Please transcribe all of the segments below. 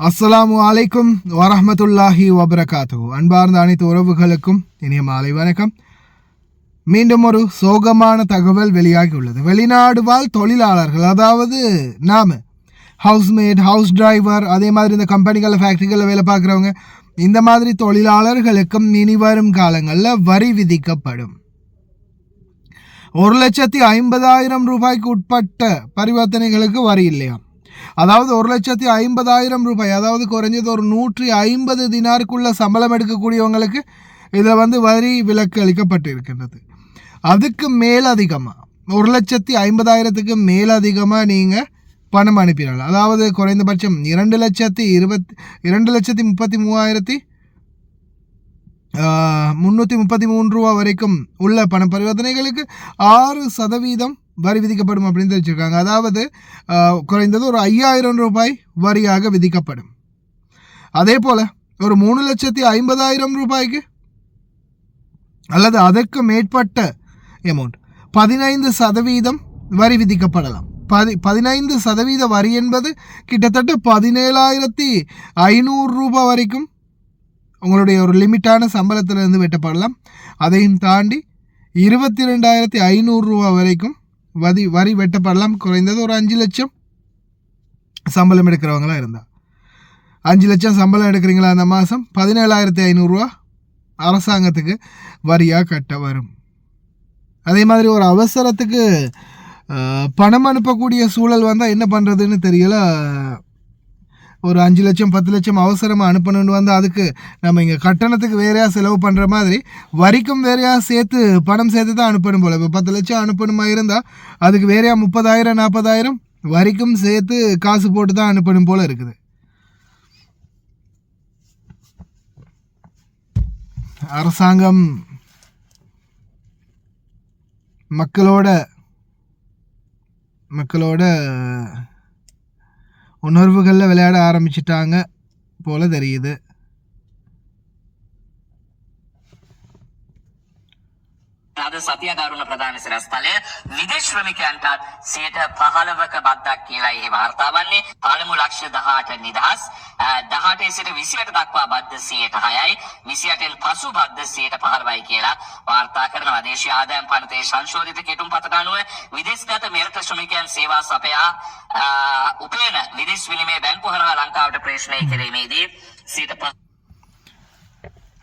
அஸ்ஸலாமு அலைக்கும் வரஹ்மத்துல்லாஹி வபரகாத்துஹு. அன்பார்ந்த அனைத்து உறவுகளுக்கும் இனிய மாலை வணக்கம். மீண்டும் ஒரு சோகமான தகவல் வெளியாகி உள்ளது. வெளிநாடு வாழ் தொழிலாளர்கள், அதாவது நாம் ஹவுஸ்மேட், ஹவுஸ் டிரைவர், அதே மாதிரி இந்த கம்பெனிகளில் ஃபேக்ட்ரிகளில் வேலை பார்க்குறவங்க, இந்த மாதிரி தொழிலாளர்களுக்கும் இனி வரும் காலங்களில் வரி விதிக்கப்படும். 1,50,000 ரூபாய்க்கு உட்பட்ட பரிவர்த்தனைகளுக்கு வரி இல்லையா? அதாவது 1,50,000 ரூபாய், அதாவது குறைஞ்சது ஒரு 150 தினாருக்குள்ள சம்பளம் எடுக்கக்கூடியவங்களுக்கு இதில் வரி விலக்கு அளிக்கப்பட்டிருக்கின்றது. அதுக்கு மேலதிகமாக 1,50,000க்கு மேலதிகமாக நீங்கள் பணம் அனுப்பினால, அதாவது குறைந்தபட்சம் 2,33,333 ரூபா வரைக்கும் உள்ள பண பரிவர்த்தனைகளுக்கு 6% வரி விதிக்கப்படும் அப்படின்னு தெரிவிச்சிருக்காங்க. அதாவது குறைந்தது ஒரு 5,000 ரூபாய் வரியாக விதிக்கப்படும். அதே போல் ஒரு 3,50,000 ரூபாய்க்கு அல்லது அதற்கு மேற்பட்ட அமௌண்ட் 15% வரி விதிக்கப்படலாம். 15% வரி என்பது கிட்டத்தட்ட 17,500 ரூபாய் வரைக்கும் உங்களுடைய ஒரு லிமிட்டான சம்பளத்திலிருந்து வெட்டப்படலாம். அதையும் தாண்டி 22,500 ரூபா வரைக்கும் வரி வெட்டப்படலாம். குறைந்தது ஒரு 5 லட்சம் சம்பளம் எடுக்கிறவங்களாம் இருந்தால், 5 லட்சம் சம்பளம் எடுக்கிறீங்களா அந்த மாதம் 17,500 ரூபா அரசாங்கத்துக்கு வரியாக கட்ட வரும். அதே மாதிரி ஒரு அவசரத்துக்கு பணம் அனுப்பக்கூடிய சூழல் வந்தால் என்ன பண்ணுறதுன்னு தெரியல. ஒரு 5 லட்சம் 10 லட்சம் அவசரமாக அனுப்பணுன்னு அதுக்கு நம்ம இங்கே கட்டணத்துக்கு வேறையா செலவு பண்ணுற மாதிரி வரிக்கும் வேறையா சேர்த்து பணம் சேர்த்து தான் அனுப்பணும் போல். இப்போ 10 லட்சம் அனுப்பணுமா இருந்தால் அதுக்கு வேறையா 30,000 40,000 வரிக்கும் சேர்த்து காசு போட்டு தான் அனுப்பணும் போல் இருக்குது. அரசாங்கம் மக்களோட உணர்வுகளில் விளையாட ஆரம்பிச்சிட்டாங்க போல தெரியுது. අද සතිය දරුණ ප්‍රධාන සිරස්තලය විදේශ ශ්‍රමිකයන්ටත් 15%ක බද්දක් කියලා එහි වාර්තා වන්නේ. පළමු ලක්ෂ 18 නිදහස්, 18 සිට 28 දක්වා බද්ද 106යි, 28න් පසු බද්ද 115යි කියලා වාර්තා කරනවා. දේශීය ආදායම් පනතේ සංශෝධිත කෙටුම්පතට අනුව විදේශගත මෙරට ශ්‍රමිකයන් සේවා සපයා උපයන විදේශ විනිමය බැංකු හරහා ලංකාවට ප්‍රේෂණය කිරීමේදී 105.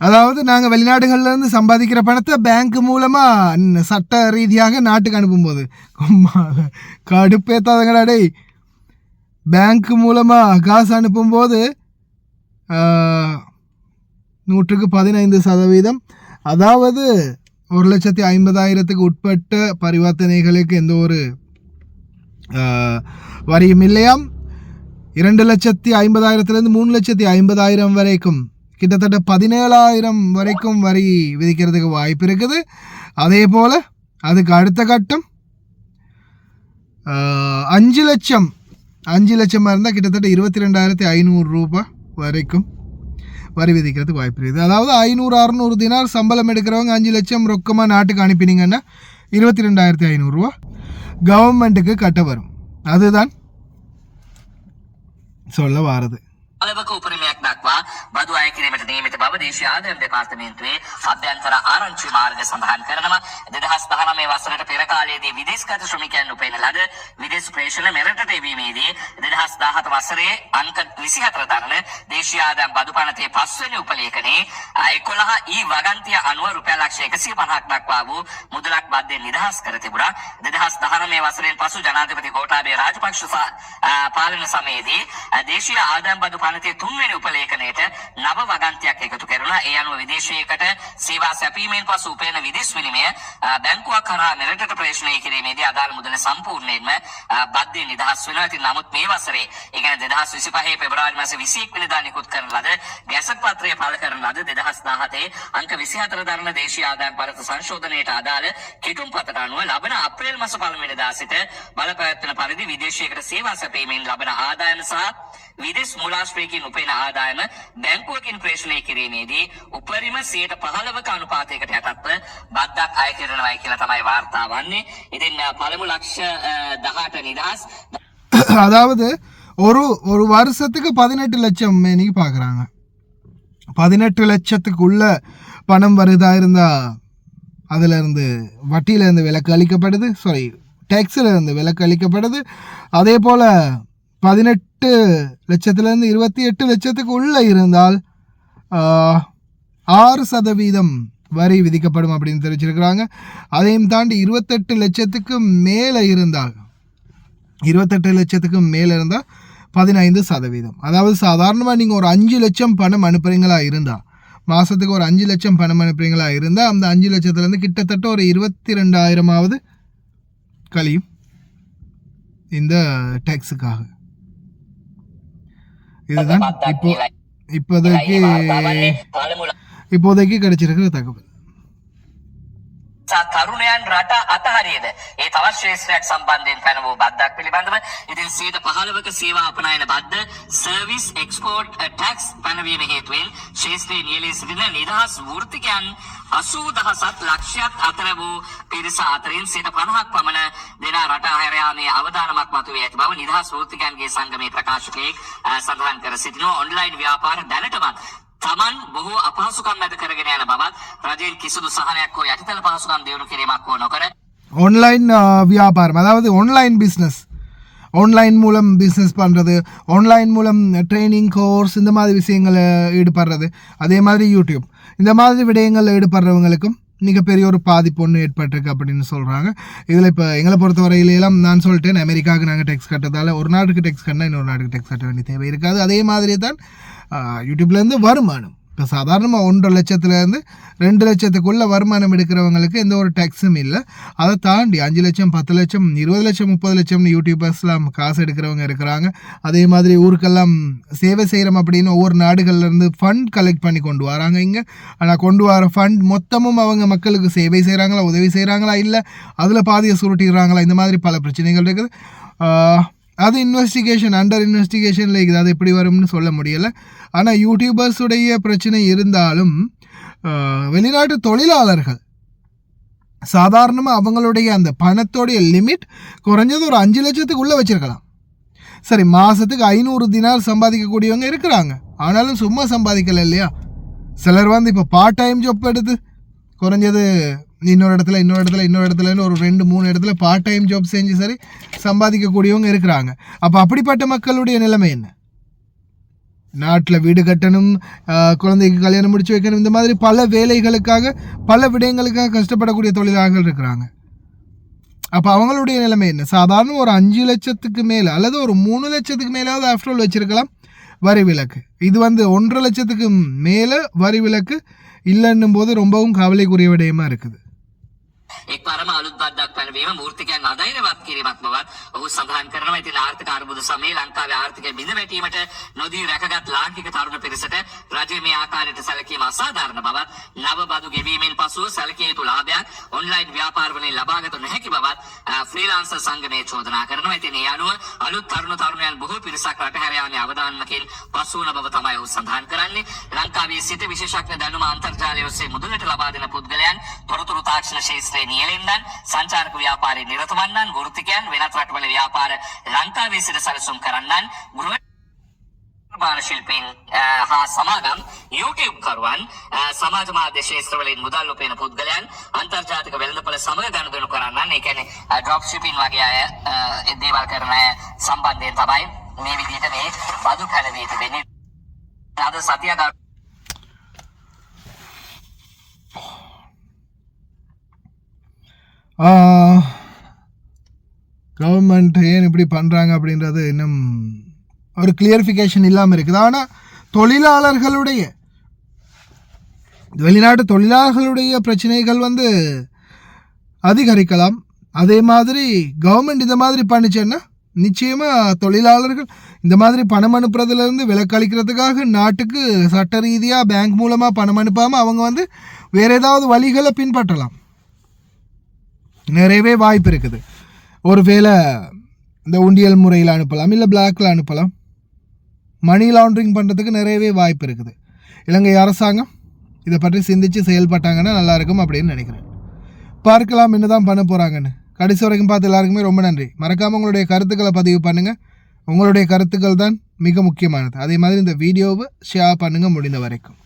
அதாவது நாங்கள் வெளிநாடுகள்லேருந்து சம்பாதிக்கிற பணத்தை பேங்க் மூலமாக சட்ட ரீதியாக நாட்டுக்கு அனுப்பும்போது கடுப்பேத்தாதங்கடா டேய். பேங்க் மூலமாக காசு அனுப்பும்போது 15%, அதாவது 1,50,000க்கு உட்பட்ட பரிவர்த்தனைகளுக்கு எந்த ஒரு வரியும் இல்லையாம். 2,50,000லேருந்து 3,50,000 வரைக்கும் கிட்டத்தட்ட 17,000 வரைக்கும் வரி விதிக்கிறதுக்கு வாய்ப்பு இருக்குது. அதே போல் அதுக்கு அடுத்த கட்டம் 5 லட்சம் இருந்தால் கிட்டத்தட்ட 22,500 ரூபாய் வரைக்கும் வரி விதிக்கிறதுக்கு வாய்ப்பு இருக்குது. அதாவது 500-600 தினார் சம்பளம் எடுக்கிறவங்க 5 லட்சம் ரொக்கமாக நாட்டுக்கு அனுப்பினீங்கன்னா 22,500 ரூபா கவர்மெண்ட்டுக்கு கட்ட வரும். அதுதான் சொல்ல வாரது. අලවක උපරිමයක් දක්වා බදු අය කිරීමට නියමිත බව දේශීය ආදායම් දෙපාර්තමේන්තුවේ අභ්‍යන්තර ආරංචි මාර්ග සඳහන් කරනවා. 2019 වසරට පෙර කාලයේදී විදේශගත ශ්‍රමිකයන් උපයන ලද විදේශ ප්‍රේෂණ මෙරටට එවීමේදී 2017 වසරේ අංක 24 දරන දේශීය ආදායම් බදු පනතේ 5 වෙනි උපලේඛනයේ 11 ඊ වගන්තිය අනුව රුපියල් ලක්ෂ 150ක් දක්වා වූ මුදලක් බද්දෙන් නිදහස් කර තිබුණා. 2019 වසරෙන් පසු ජනාධිපති ගෝඨාභය රාජපක්ෂ පාලන සමයේදී දේශීය ආදායම් බදු පනතේ 3 වෙනි උපලේඛනයට නව වගන්තියක් එකතු කරුණා. ඒ අනුව විදේශයකට සේවා සැපීමෙන් පසු උපයන විදේශ විනිමය බැංකුවක් කරා මෙරටට ප්‍රේෂණය කිරීමේදී අදාළ මුදල සම්පූර්ණයෙන්ම බද්දෙන් නිදහස් වෙනවා. ඉතින් නමුත් මේ වසරේ, ඒ කියන්නේ 2025 පෙබරවාරි මාසේ 21 වෙනිදා නිකුත් කරන ලද ගැසට් පත්‍රය පළ කරන ලද 2017 අංක 24 දරන දේශීය ආදායම් පනත සංශෝධනයට අදාළ කෙටුම්පතට අනුව ලබන අප්‍රේල් මාස 1 වෙනිදා සිට බලපෑත්වන පරිදි විදේශයකට සේවා සැපීමෙන් ලබන ආදායම සහ විදේශ මූලාශ්‍රයකින් උපයන ආදායම බැංකුවකින් ප්‍රේෂණය කිරීමේදී උපරිම 15%ක අනුපාතයකට යටත්ව බද්දක් අය කරනවායි කියලා තමයි වාර්තා වන්නේ. ඉතින් පළමු ලක්ෂ 18 නිදහස්, அதாவது ஒரு வருஷத்துக்கு 18 லட்சம் மேனிக்கு பார்க்குறாங்க. 18 லட்சத்துக்குள்ள பணம் வருதா இருந்தால் அதிலிருந்து வட்டியிலேருந்து விலக்கு அளிக்கப்படுது, டேக்ஸில் இருந்து விலக்கு அளிக்கப்படுது. அதே போல் 18 லட்சத்துலேருந்து 28 லட்சத்துக்கு உள்ளே இருந்தால் 6% வரி விதிக்கப்படும் அப்படின்னு தெரிவிச்சிருக்கிறாங்க. அதையும் தாண்டி 28 லட்சத்துக்கு மேலே இருந்தால் 15%. அதாவது சாதாரணமாக நீங்கள் ஒரு 5 லட்சம் பணம் அனுப்புகிறீங்களா இருந்தால், மாதத்துக்கு ஒரு 5 லட்சம் பணம் அனுப்புகிறீங்களா இருந்தால் அந்த 5 லட்சத்துலேருந்து கிட்டத்தட்ட ஒரு 22,000 கழியும் இந்த டேக்ஸுக்காக. இதுதான் இப்போதைக்கு கிடைச்சிருக்கிற தகவல். තරුණයන් රට අතහරියද ඒ තවත් ශ්‍රේෂ්ඨයක් සම්බන්ධයෙන් පැන වූ බද්දක් පිළිබඳව ඉතින් 15%ක සේවා අපනයන බද්ද සර්විස් එක්ස්පෝර්ට් ටැක්ස් පැනවීම හේතුවෙන් ශ්‍රේෂ්ඨයේ නියැලී සිටින නිදහස් වෘත්තිකයන් 80,000 ලක්ෂයක් අතර වූ පිරිස අතරින් 50%ක් පමණ දෙනා රට අහැර යාමේ අවදානමක් මතුවී ඇති බව නිදහස් වෘත්තිකයන්ගේ සංගමේ ප්‍රකාශකයෙක් සඳහන් කර සිටිනවා. ඔන්ලයින් ව්‍යාපාර දැනටමත් තමන් බොහෝ අපහසුකම් මැද කරගෙන යන බවත් රජයෙන් කිසිදු සහනයක් හෝ යටිතල පහසුකම් දියුණු කිරීමක් හෝ නොකර ஆன்லைன் வியாபாரம், அதாவது ஆன்லைன் பிஸ்னஸ், ஆன்லைன் மூலம் பிஸ்னஸ் பண்ணுறது, ஆன்லைன் மூலம் ட்ரைனிங் கோர்ஸ் இந்த மாதிரி விஷயங்களை ஈடுபடுறது, அதே மாதிரி யூடியூப் இந்த மாதிரி விடயங்களில் ஈடுபடுறவங்களுக்கும் மிகப்பெரிய ஒரு பாதிப்பு ஒன்று ஏற்பட்டிருக்கு அப்படின்னு சொல்கிறாங்க. இதில் இப்போ எங்களை பொறுத்தவரையிலாம் நான் சொல்லிட்டேன், அமெரிக்காவுக்கு நாங்கள் டெக்ஸ் கட்டுறதால ஒரு நாட்டுக்கு டெக்ஸ் கட்டினா இன்னொரு நாட்டுக்கு டெக்ஸ் கட்ட வேண்டிய தேவை இருக்காது. அதே மாதிரி தான் யூடியூப்லேருந்து வருமானம். இப்போ சாதாரணமாக 1.5 லட்சத்துலேருந்து 2 லட்சத்துக்குள்ளே வருமானம் எடுக்கிறவங்களுக்கு எந்த ஒரு டேக்ஸும் இல்லை. அதை தாண்டி 5 லட்சம் 10 லட்சம் 20 லட்சம் 30 லட்சம்னு யூடியூபர்ஸ்லாம் காசு எடுக்கிறவங்க இருக்கிறாங்க. அதே மாதிரி ஊருக்கெல்லாம் சேவை செய்கிறோம் அப்படின்னு ஒவ்வொரு நாடுகள்லேருந்து ஃபண்ட் கலெக்ட் பண்ணி கொண்டு வராங்க இங்கே. ஆனால் கொண்டு வர ஃபண்ட் மொத்தமும் அவங்க மக்களுக்கு சேவை செய்கிறாங்களா, உதவி செய்கிறாங்களா, இல்லை அதில் பாதியை சுருட்டிடுறாங்களா, இந்த மாதிரி பல பிரச்சனைகள் இருக்குது. அது அண்டர் இன்வெஸ்டிகேஷனில் இருக்குது. அது எப்படி வரும்னு சொல்ல முடியலை. ஆனால் யூடியூபர்ஸுடைய பிரச்சனை இருந்தாலும் வெளிநாட்டு தொழிலாளர்கள் சாதாரணமாக அவங்களுடைய அந்த பணத்தோடைய லிமிட் குறைஞ்சது ஒரு 5 லட்சத்துக்குள்ளே வச்சுருக்கலாம். சரி, மாதத்துக்கு 500 தினார் சம்பாதிக்கக்கூடியவங்க இருக்கிறாங்க. ஆனாலும் சும்மா சம்பாதிக்கலை இல்லையா. சிலர் இப்போ பார்ட் டைம் ஜாப் எடுத்து குறைஞ்சது இன்னொரு இடத்துல ஒரு 2-3 இடத்துல பார்ட் டைம் ஜாப் செஞ்சு சரி சம்பாதிக்கக்கூடியவங்க இருக்கிறாங்க. அப்போ அப்படிப்பட்ட மக்களுடைய நிலைமை என்ன? நாட்டில் வீடு கட்டணும், குழந்தைக்கு கல்யாணம் முடிச்சு வைக்கணும், இந்த மாதிரி பல வேலைகளுக்காக பல விடயங்களுக்காக கஷ்டப்படக்கூடிய தொழிலாளர்கள் இருக்கிறாங்க. அப்போ அவங்களுடைய நிலைமை என்ன? சாதாரண ஒரு 5 லட்சத்துக்கு மேலே அல்லது ஒரு 3 லட்சத்துக்கு மேலாவது ஆஃப்டர் ஆல் வச்சிருக்கலாம் வரி விலக்கு. இது 1.5 லட்சத்துக்கு மேலே வரி விலக்கு இல்லைன்னும் போது ரொம்பவும் கவலைக்குரிய விடயமா இருக்குது. එක්වරම අලුත් බද්දක් පැනවීම මූර්තිකයන් අධෛර්යවත් කිරීමක් බවත් ඔහු සඳහන් කරනවා. ඉතින් ආර්ථික අර්බුද සමයේ ලංකාවේ ආර්ථිකය බිඳ වැටීමට නොදී රැකගත් ලාංකික තරුණ පිරිසට රජය මේ ආකාරයට සැලකීම අසාධාරණ බවත්, නව බදු ගෙවීමෙන් පසුව සැලකිය යුතු ලාභයක් ඔන්ලයින් ව්‍යාපාරවලින් ලබාගත නොහැකි බවත් ෆ්‍රීලාන්සර් සංගමය චෝදනා කරනවා. ඉතින් ඒ අනුව අලුත් තරුණයන් බොහෝ පිරිසක් රට හැර යාමේ අවදානමකින් පසු වන බව තමයි ඔහු සඳහන් කරන්නේ. ලංකාවේ සිට විශේෂඥ දැනුම අන්තර්ජාලය ඔස්සේ මුදලට ලබා දෙන පුද්ගලයන්, තොරතුරු තාක්ෂණ ශාස්ත්‍රයේ නියැලෙන්නන්, සංචාරක ව්‍යාපාරයේ නිරත වන්නන්, වෘත්තිකයන්, වෙනත් රටවල ව්‍යාපාර ලංකාවේ සිට සැලසුම් කරන්නන්, ගෘහ නිර්මාණ ශිල්පීන් හා සමාගම්, YouTube කරුවන්, සමාජ මාධ්‍ය ශාස්ත්‍රවලින් මුදල් උපයන පුද්ගලයන්, අන්තර්ජාතික වෙළඳපොළ සමග ගනුදෙනු කරන්නන්, ඒ කියන්නේ ඩ්‍රොප් ෂිපින් වගේ අය දේවල් කරන අය සම්බන්ධයෙන් තමයි මේ විදිහට මේ බදු පැනවී තිබෙන්නේ. අද සතිය கவர்மெண்ட் ஏன் இப்படி பண்ணுறாங்க அப்படின்றது இன்னும் ஒரு கிளியரிஃபிகேஷன் இல்லாமல் இருக்குது. ஆனால் வெளிநாட்டு தொழிலாளர்களுடைய பிரச்சனைகள் அதிகரிக்கலாம். அதே மாதிரி கவர்மெண்ட் இந்த மாதிரி பண்ணிச்சேன்னா நிச்சயமாக தொழிலாளர்கள் இந்த மாதிரி பணம் அனுப்புறதுலேருந்து விலக்களிக்கிறதுக்காக நாட்டுக்கு சட்ட ரீதியாக பேங்க் மூலமாக பணம் அனுப்பாமல் அவங்க வேறு ஏதாவது வழிகளை பின்பற்றலாம். நிறையவே வாய்ப்பு இருக்குது. ஒருவேளை இந்த உண்டியல் முறையில் அனுப்பலாம், இல்லை பிளாக்கில் அனுப்பலாம். மணி லாண்ட்ரிங் பண்ணுறதுக்கு நிறையவே வாய்ப்பு இருக்குது. இலங்கை அரசாங்கம் இதை பற்றி சிந்தித்து செயல்பட்டாங்கன்னா நல்லாயிருக்கும் அப்படின்னு நினைக்கிறேன். பார்க்கலாம் என்ன தான் பண்ண போகிறாங்கன்னு. கடைசி வரைக்கும் பார்த்து எல்லாருக்குமே ரொம்ப நன்றி. மறக்காமல் உங்களுடைய கருத்துக்களை பதிவு பண்ணுங்கள். உங்களுடைய கருத்துக்கள் தான் மிக முக்கியமானது. அதே மாதிரி இந்த வீடியோவை ஷேர் பண்ணுங்கள் முடிந்த வரைக்கும்.